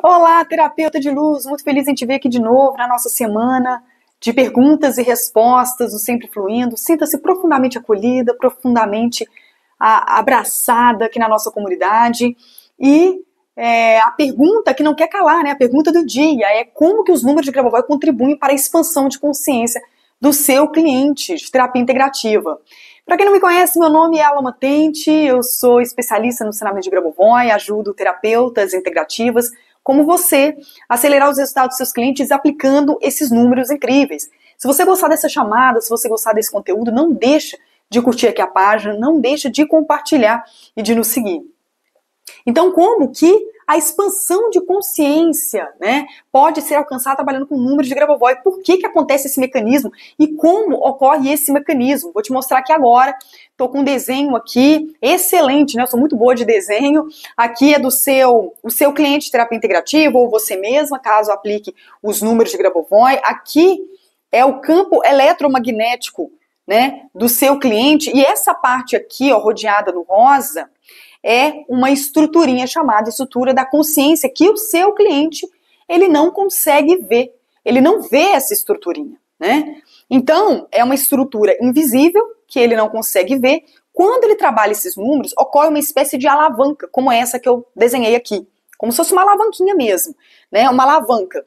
Olá, terapeuta de luz, muito feliz em te ver aqui de novo na nossa semana de perguntas e respostas, o Sempre Fluindo. Sinta-se profundamente acolhida, profundamente abraçada aqui na nossa comunidade. E a pergunta que não quer calar, né? A pergunta do dia é como que os números de Grabovoi contribuem para a expansão de consciência do seu cliente de terapia integrativa. Para quem não me conhece, meu nome é Alma Matente, eu sou especialista no ensinamento de Grabovoi, ajudo terapeutas integrativas como você a acelerar os resultados dos seus clientes aplicando esses números incríveis. Se você gostar dessa chamada, se você gostar desse conteúdo, não deixa de curtir aqui a página, não deixa de compartilhar e de nos seguir. Então, como que a expansão de consciência, né, pode ser alcançada trabalhando com números de Grabovoi? Por que acontece esse mecanismo e como ocorre esse mecanismo? Vou te mostrar aqui agora. Estou com um desenho aqui excelente, né? Eu sou muito boa de desenho. Aqui é do o seu cliente de terapia integrativa ou você mesma, caso aplique os números de Grabovoi. Aqui é o campo eletromagnético, né, do seu cliente. E essa parte aqui, ó, rodeada no rosa, é uma estruturinha chamada estrutura da consciência que o seu cliente, ele não consegue ver. Ele não vê essa estruturinha, né? Então, é uma estrutura invisível que ele não consegue ver. Quando ele trabalha esses números, ocorre uma espécie de alavanca, como essa que eu desenhei aqui. Como se fosse uma alavanquinha mesmo, né? Uma alavanca.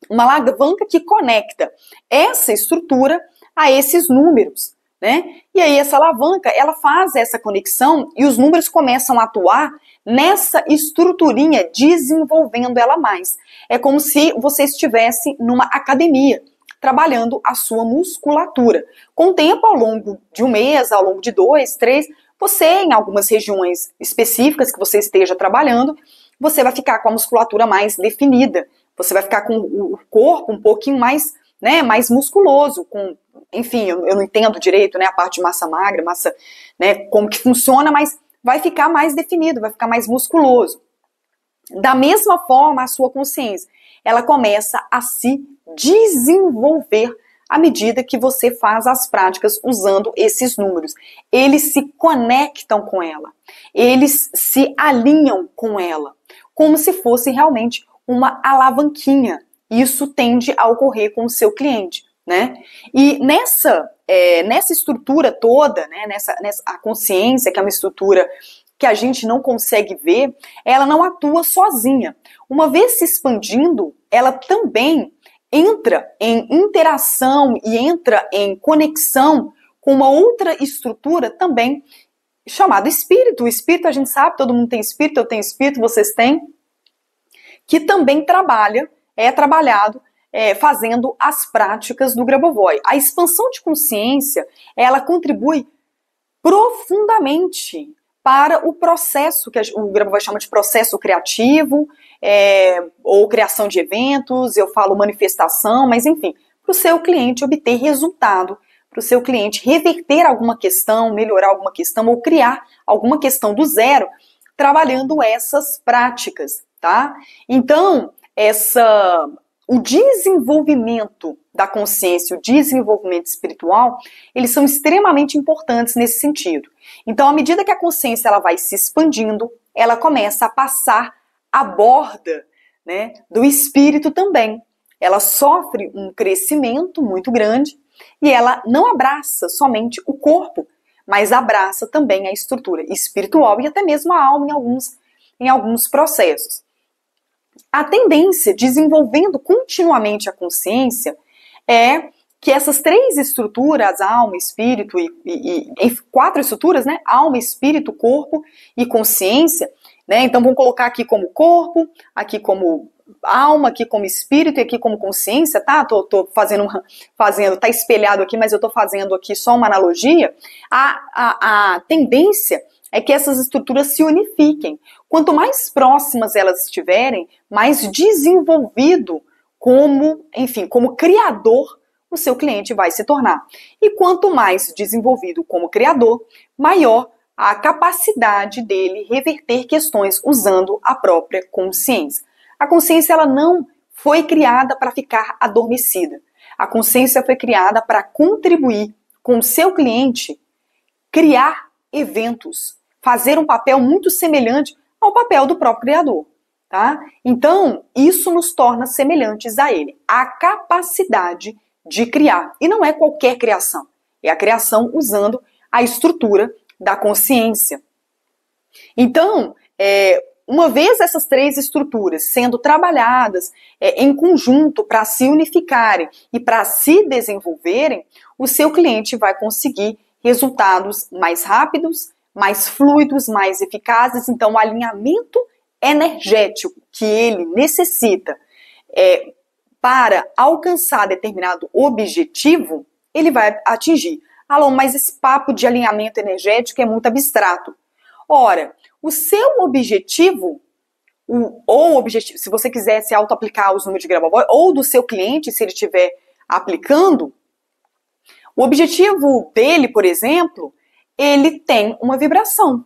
Uma alavanca que conecta essa estrutura a esses números, né? E aí essa alavanca, ela faz essa conexão e os números começam a atuar nessa estruturinha, desenvolvendo ela mais. É como se você estivesse numa academia, trabalhando a sua musculatura. Com o tempo, ao longo de um mês, ao longo de 2, 3, você, em algumas regiões específicas que você esteja trabalhando, você vai ficar com a musculatura mais definida, você vai ficar com o corpo um pouquinho mais, né, mais musculoso, enfim, eu não entendo direito, né, a parte de massa magra, massa, né, como que funciona, mas vai ficar mais definido, vai ficar mais musculoso. Da mesma forma, a sua consciência, ela começa a se desenvolver à medida que você faz as práticas usando esses números. Eles se conectam com ela, eles se alinham com ela, como se fosse realmente uma alavanquinha. Isso tende a ocorrer com o seu cliente, né? E nessa estrutura toda, né, a consciência, que é uma estrutura que a gente não consegue ver, ela não atua sozinha. Uma vez se expandindo, ela também entra em interação e entra em conexão com uma outra estrutura também chamada espírito. O espírito, a gente sabe, todo mundo tem espírito, eu tenho espírito, vocês têm, que também é trabalhado fazendo as práticas do Grabovoi. A expansão de consciência, ela contribui profundamente para o processo, que o Grabovoi chama de processo criativo, ou criação de eventos, eu falo manifestação, mas enfim, para o seu cliente obter resultado, para o seu cliente reverter alguma questão, melhorar alguma questão, ou criar alguma questão do zero, trabalhando essas práticas, tá? Então, o desenvolvimento da consciência, o desenvolvimento espiritual, eles são extremamente importantes nesse sentido. Então, à medida que a consciência ela vai se expandindo, ela começa a passar a borda, né, do espírito também. Ela sofre um crescimento muito grande e ela não abraça somente o corpo, mas abraça também a estrutura espiritual e até mesmo a alma em alguns processos. A tendência, desenvolvendo continuamente a consciência, é que essas 3 estruturas, alma, espírito e 4 estruturas, né? Alma, espírito, corpo e consciência, né? Então vamos colocar aqui como corpo, aqui como alma, aqui como espírito e aqui como consciência, tá? Tô fazendo, tá espelhado aqui, mas eu tô fazendo aqui só uma analogia. A tendência é que essas estruturas se unifiquem. Quanto mais próximas elas estiverem, mais desenvolvido como criador o seu cliente vai se tornar. E quanto mais desenvolvido como criador, maior a capacidade dele reverter questões usando a própria consciência. A consciência ela não foi criada para ficar adormecida. A consciência foi criada para contribuir com o seu cliente, criar eventos, fazer um papel muito semelhante ao papel do próprio criador. tá? Então, isso nos torna semelhantes a ele. A capacidade de criar. E não é qualquer criação. É a criação usando a estrutura da consciência. Então, uma vez essas três estruturas sendo trabalhadas em conjunto para se unificarem e para se desenvolverem, o seu cliente vai conseguir resultados mais rápidos, mais fluidos, mais eficazes. Então, o alinhamento energético que ele necessita para alcançar determinado objetivo, ele vai atingir. Alô, mas esse papo de alinhamento energético é muito abstrato. Ora, o seu objetivo, se você quiser se auto-aplicar os números de Grabovoi, ou do seu cliente, se ele estiver aplicando, o objetivo dele, por exemplo, ele tem uma vibração.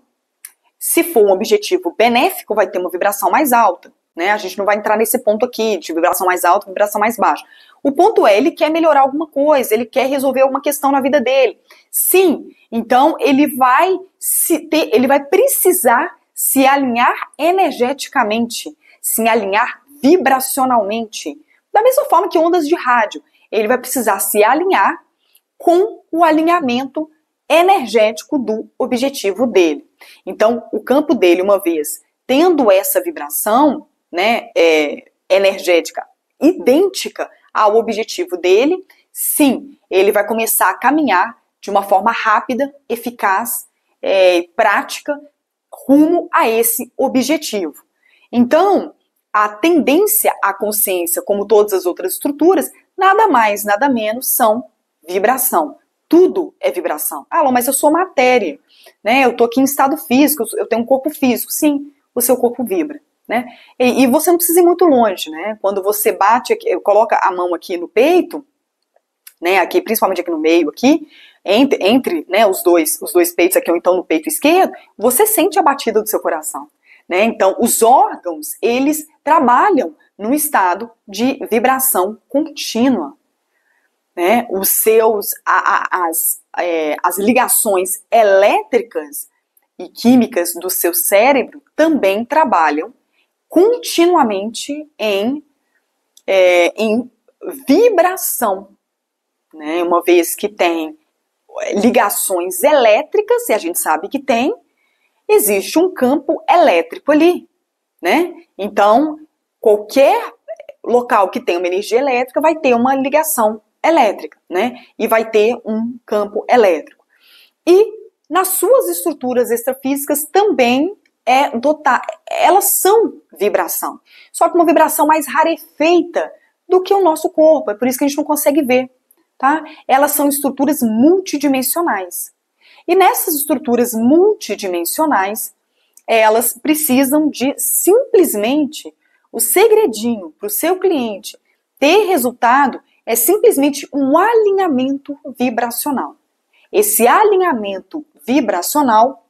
Se for um objetivo benéfico, vai ter uma vibração mais alta, né? A gente não vai entrar nesse ponto aqui, de vibração mais alta, vibração mais baixa. O ponto é, ele quer melhorar alguma coisa, ele quer resolver alguma questão na vida dele. Sim, então ele vai precisar se alinhar energeticamente, se alinhar vibracionalmente. Da mesma forma que ondas de rádio, ele vai precisar se alinhar com o alinhamento energético do objetivo dele. Então, o campo dele, uma vez tendo essa vibração, né, energética idêntica ao objetivo dele, sim, ele vai começar a caminhar de uma forma rápida, eficaz, prática, rumo a esse objetivo. Então, a tendência à consciência, como todas as outras estruturas, nada mais, nada menos são vibração. Tudo é vibração. Ah, mas eu sou matéria, né? Eu estou aqui em estado físico, eu tenho um corpo físico. Sim, o seu corpo vibra, né? E você não precisa ir muito longe, né? Quando você bate, coloca a mão aqui no peito, né? Aqui, principalmente aqui no meio, aqui, entre né, os dois peitos aqui, ou então no peito esquerdo, você sente a batida do seu coração, né? Então, os órgãos, eles trabalham num estado de vibração contínua. Né, as ligações elétricas e químicas do seu cérebro também trabalham continuamente em vibração, né, uma vez que tem ligações elétricas, e a gente sabe que tem, existe um campo elétrico ali, né? Então, qualquer local que tenha uma energia elétrica vai ter uma ligação elétrica, né? E vai ter um campo elétrico. E nas suas estruturas extrafísicas também elas são vibração. Só que uma vibração mais rarefeita do que o nosso corpo. É por isso que a gente não consegue ver, tá? Elas são estruturas multidimensionais. E nessas estruturas multidimensionais, elas precisam de simplesmente o segredinho para o seu cliente ter resultado é simplesmente um alinhamento vibracional. Esse alinhamento vibracional,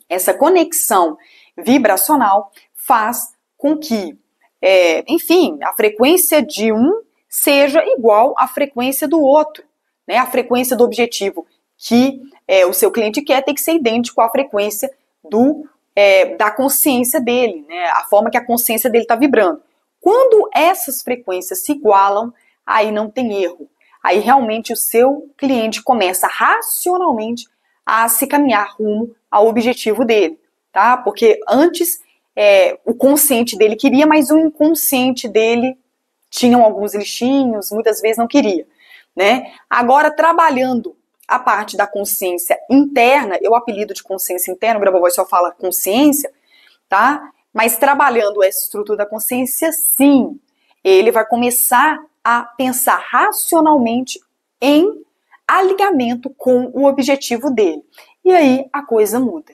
essa conexão vibracional faz com que, enfim, a frequência de um seja igual à frequência do outro, né? A frequência do objetivo que o seu cliente quer tem que ser idêntico à frequência da consciência dele, né? A forma que a consciência dele está vibrando. Quando essas frequências se igualam, aí não tem erro. Aí realmente o seu cliente começa racionalmente a se caminhar rumo ao objetivo dele, tá? Porque antes o consciente dele queria, mas o inconsciente dele tinha alguns lixinhos, muitas vezes não queria, né? Agora, trabalhando a parte da consciência interna, eu apelido de consciência interna, o Grabovoi só fala consciência, tá? Mas trabalhando essa estrutura da consciência, sim, ele vai começar a pensar racionalmente em alinhamento com o objetivo dele. E aí a coisa muda,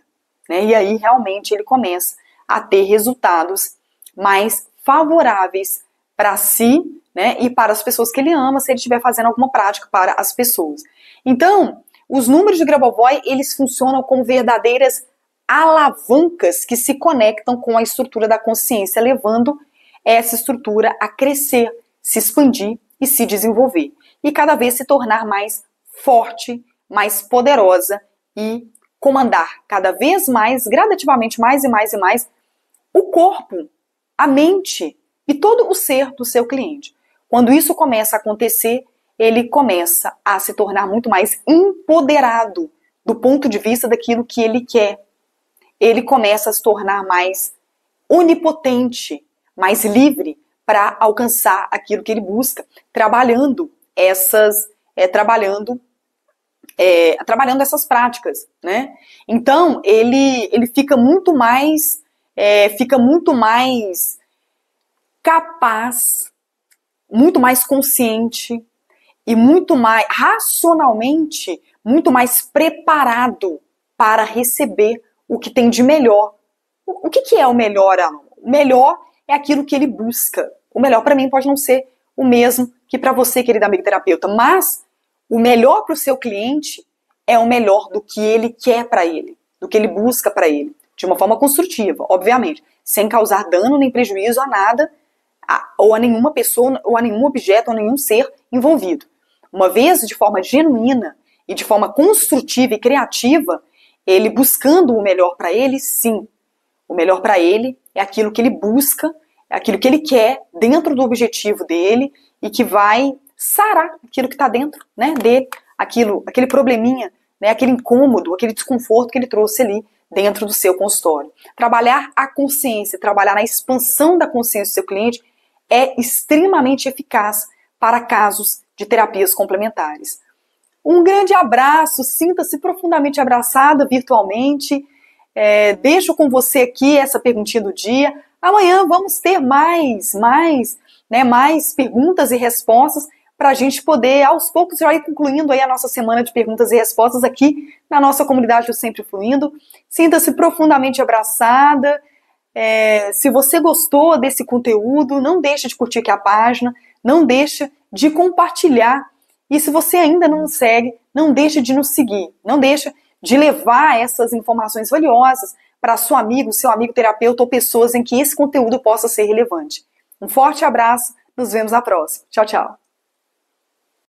né? E aí realmente ele começa a ter resultados mais favoráveis para si, né? E para as pessoas que ele ama, se ele estiver fazendo alguma prática para as pessoas. Então, os números de Grabovoi, eles funcionam como verdadeiras alavancas que se conectam com a estrutura da consciência, levando essa estrutura a crescer, se expandir e se desenvolver. E cada vez se tornar mais forte, mais poderosa e comandar cada vez mais, gradativamente, mais e mais e mais, o corpo a mente e todo o ser do seu cliente. Quando isso começa a acontecer, ele começa a se tornar muito mais empoderado do ponto de vista daquilo que ele quer. Ele começa a se tornar mais onipotente, mais livre para alcançar aquilo que ele busca, trabalhando essas práticas, né? Então ele fica muito mais capaz, muito mais consciente e muito mais racionalmente, muito mais preparado para receber o que tem de melhor. O que é o melhor, Alan? O melhor é aquilo que ele busca. O melhor para mim pode não ser o mesmo que para você, querido amigo terapeuta, mas o melhor para o seu cliente é o melhor do que ele quer para ele, do que ele busca para ele, de uma forma construtiva, obviamente, sem causar dano nem prejuízo a nada, ou a nenhuma pessoa, ou a nenhum objeto, ou a nenhum ser envolvido. Uma vez de forma genuína e de forma construtiva e criativa, ele buscando o melhor para ele, sim. O melhor para ele é aquilo que ele busca, é aquilo que ele quer dentro do objetivo dele e que vai sarar aquilo que está dentro, né, dele, aquele probleminha, né, aquele incômodo, aquele desconforto que ele trouxe ali dentro do seu consultório. Trabalhar a consciência, trabalhar na expansão da consciência do seu cliente é extremamente eficaz para casos de terapias complementares. Um grande abraço, sinta-se profundamente abraçada virtualmente. Deixo com você aqui essa perguntinha do dia. Amanhã vamos ter mais perguntas e respostas para a gente poder, aos poucos, já ir concluindo aí a nossa semana de perguntas e respostas aqui na nossa comunidade do Sempre Fluindo. Sinta-se profundamente abraçada. Se você gostou desse conteúdo, não deixe de curtir aqui a página, não deixe de compartilhar. E se você ainda não nos segue, não deixe de nos seguir, não deixe de levar essas informações valiosas para seu amigo terapeuta ou pessoas em que esse conteúdo possa ser relevante. Um forte abraço, nos vemos na próxima. Tchau, tchau.